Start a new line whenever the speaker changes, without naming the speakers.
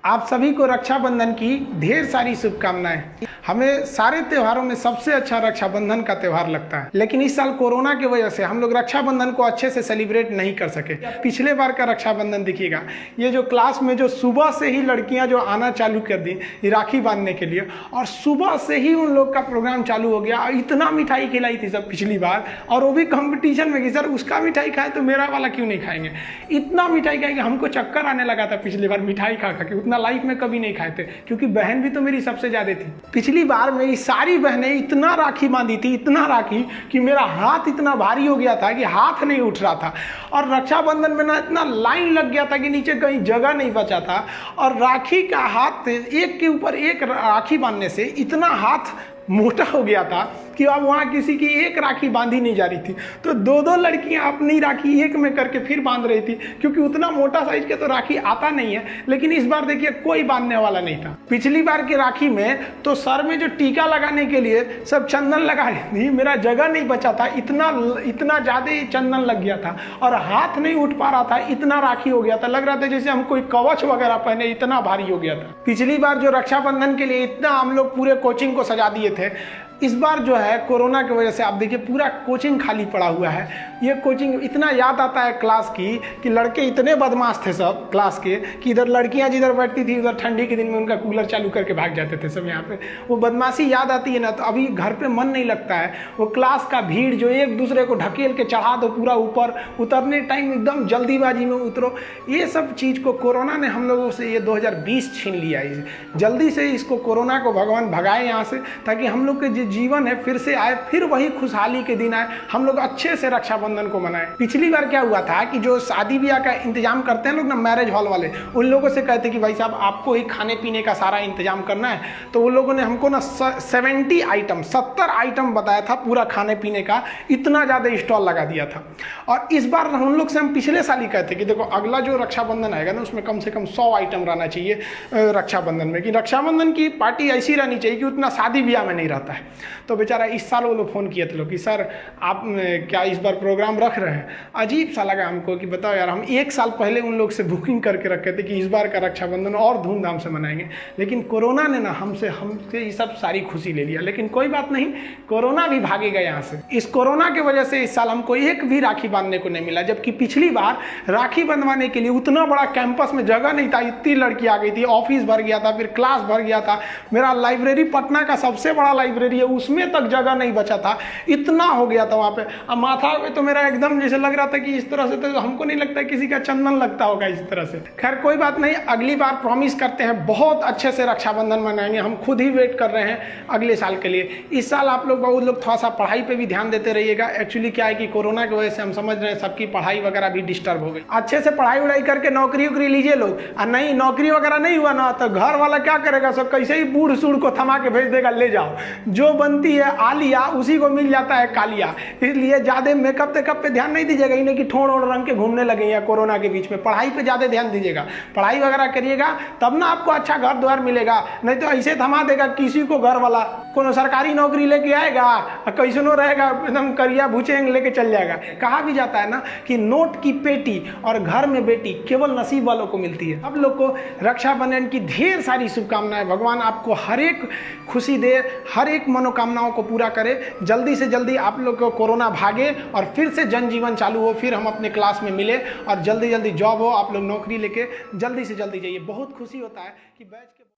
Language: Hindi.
आप सभी को रक्षाबंधन की ढेर सारी शुभकामनाएं। हमें सारे त्योहारों में सबसे अच्छा रक्षाबंधन का त्यौहार लगता है, लेकिन इस साल कोरोना की वजह से हम लोग रक्षाबंधन को अच्छे से सेलिब्रेट नहीं कर सके। पिछले बार का रक्षाबंधन देखिएगा, ये जो क्लास में जो सुबह से ही लड़कियां जो आना चालू कर दी राखी बांधने के लिए, और सुबह से ही उन लोग का प्रोग्राम चालू हो गया। इतना मिठाई खिलाई थी सब पिछली बार, और वो भी कंपटीशन में कि सर उसका मिठाई खाए तो मेरा वाला क्यों नहीं खाएंगे। इतना मिठाई खाएंगे, हमको चक्कर आने लगा था पिछली बार मिठाई खा के। उतना लाइफ में कभी नहीं खाए थे, क्योंकि बहन भी तो मेरी सबसे ज्यादा थी। पिछली बार मेरी सारी बहनें इतना राखी बांधी थी, इतना राखी कि मेरा हाथ इतना भारी हो गया था कि हाथ नहीं उठ रहा था। और रक्षाबंधन में ना इतना लाइन लग गया था कि नीचे कहीं जगह नहीं बचा था। और राखी का हाथ एक के ऊपर एक राखी बांधने से इतना हाथ मोटा हो गया था कि अब वहाँ किसी की एक राखी बांधी नहीं जा रही थी, तो दो दो लड़कियां अपनी राखी एक में करके फिर बांध रही थी, क्योंकि उतना मोटा साइज के तो राखी आता नहीं है। लेकिन इस बार देखिए कोई बांधने वाला नहीं था। पिछली बार की राखी में तो सर में जो टीका लगाने के लिए सब चंदन लगा रही थी, मेरा जगह नहीं बचा था, इतना ज्यादा चंदन लग गया था और हाथ नहीं उठ पा रहा था। इतना राखी हो गया था, लग रहा था जैसे हम कोई कवच वगैरह पहने, इतना भारी हो गया था। पिछली बार जो रक्षाबंधन के लिए इतना हम लोग पूरे कोचिंग को सजा दिए थे, इस बार जो है कोरोना की वजह से आप देखिए पूरा कोचिंग खाली पड़ा हुआ है। ये कोचिंग इतना याद आता है क्लास की कि लड़के इतने बदमाश थे सब क्लास के, कि इधर लड़कियां जिधर बैठती थी उधर ठंडी के दिन में उनका कूलर चालू करके भाग जाते थे सब। यहाँ पे वो बदमाशी याद आती है ना, तो अभी घर पे मन नहीं लगता है। वो क्लास का भीड़ जो एक दूसरे को ढकेल के चढ़ा दो पूरा ऊपर, उतरने टाइम एकदम जल्दीबाजी में उतरो, ये सब चीज़ को कोरोना ने हम लोगों से ये 2020 छीन लिया है। जल्दी से इसको कोरोना को भगवान भगाए यहाँ से, ताकि हम लोग के जीवन है फिर से आए, फिर वही खुशहाली के दिन आए, हम लोग अच्छे से रक्षाबंधन को मनाएं। पिछली बार क्या हुआ था कि जो शादी ब्याह का इंतजाम करते हैं लोग ना, मैरिज हॉल वाले, उन लोगों से कहते कि भाई साहब आपको ही खाने पीने का सारा इंतजाम करना है। तो उन लोगों ने हमको ना 70 आइटम बताया था पूरा खाने पीने का, इतना ज़्यादा स्टॉल लगा दिया था। और इस बार हम लोग से हम पिछले साल ही कहते कि देखो अगला जो रक्षाबंधन आएगा ना, उसमें कम से कम 100 आइटम रहना चाहिए रक्षाबंधन में, कि रक्षाबंधन की पार्टी ऐसी रहनी चाहिए कि उतना शादी ब्याह में नहीं रहता है। तो बेचारा इस साल वो लोग फ़ोन किए थे लोग कि सर आप क्या इस बार प्रोग्राम रख रहे हैं। अजीब सा लगा हमको कि बताओ यार, हम एक साल पहले उन लोग से बुकिंग करके रखे थे कि इस बार का रक्षाबंधन और धूमधाम से मनाएंगे, लेकिन कोरोना ने ना हमसे ये सब सारी खुशी ले लिया। लेकिन कोई बात नहीं, कोरोना भी भागेगा यहाँ से। इस कोरोना की वजह से इस साल हमको एक भी राखी बांधने को नहीं मिला, जबकि पिछली बार राखी बंधवाने के लिए उतना बड़ा कैंपस में जगह नहीं था, इतनी लड़की आ गई थी, ऑफिस भर गया था, फिर क्लास भर गया था। मेरा लाइब्रेरी पटना का सबसे बड़ा लाइब्रेरी है, उसमें तक जगह नहीं बचा था, इतना हो गया था वहाँ पे। अब माथा पे तो मेरा एकदम जैसे लग रहा था कि इस तरह से तो हमको नहीं लगता किसी का चंदन लगता होगा इस तरह से। खैर कोई बात नहीं, अगली बार प्रॉमिस करते हैं बहुत अच्छे से रक्षाबंधन मनाएंगे। हम खुद ही वेट कर रहे हैं अगले साल के लिए। इस साल आप लोग बहुत लोग थोड़ा सा पढ़ाई पे भी ध्यान देते रहिएगा। एक्चुअली क्या है कि कोरोना की वजह से हम समझ रहे हैं सबकी पढ़ाई वगैरह भी डिस्टर्ब हो गई। अच्छे से पढ़ाई वढ़ाई करके नौकरी वोकरी लीजिए लोग, और नहीं नौकरी वगैरह नहीं हुआ ना, तो घर वाला क्या करेगा, सब कैसे ही बूढ़ सूढ़ को थमा के भेज देगा, ले जाओ जो बनती है आलिया उसी को मिल जाता है कालिया। इसलिए ज्यादा मेकअप टेकअप पे ध्यान नहीं दीजिएगा, इन्हें कि ठोड़ ओढ़ रंग के घूमने लगे या कोरोना के बीच में। पढ़ाई पे ज्यादा ध्यान दीजिएगा, पढ़ाई वगैरह करिएगा, तब ना आपको अच्छा घर द्वार मिलेगा। नहीं तो ऐसे थमा देगा किसी को घर वाला, कोनो सरकारी नौकरी लेके आएगा और कैसनो रहेगा, एकदम करिया भूचेंग लेके चल जाएगा। कहा भी जाता है ना कि नोट की पेटी और घर में बेटी केवल नसीब वालों को मिलती है। अब लोग को रक्षाबंधन की ढेर सारी शुभकामनाएं। भगवान आपको हर एक खुशी दे, हर एक मनोकामनाओं को पूरा करे। जल्दी से जल्दी आप लोग को कोरोना भागे और फिर से जनजीवन चालू हो, फिर हम अपने क्लास में मिले और जल्दी जल्दी जॉब हो, आप लोग नौकरी लेके जल्दी से जल्दी जाइए। बहुत खुशी होता है कि बैच के